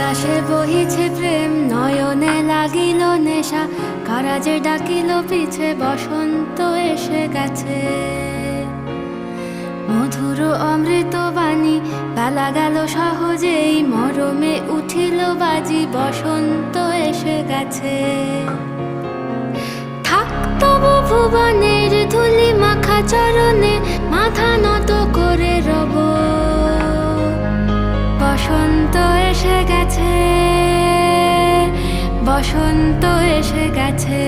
বাতাসে বহিছে প্রেম, নয়নে লাগিল নেশা, কারাজে ডাকিল পিছে, বসন্ত এসে গেছে। মধুর অমৃত বাণী, বেলা গেল সহজেই, মরমে উঠিল বাজি, বসন্ত এসে গেছে। থাক তবু ভুবনের ধুলি মাখা চরণে, মাথা নত করে রব। বসন্ত এসে গেছে, বসন্ত এসে গেছে।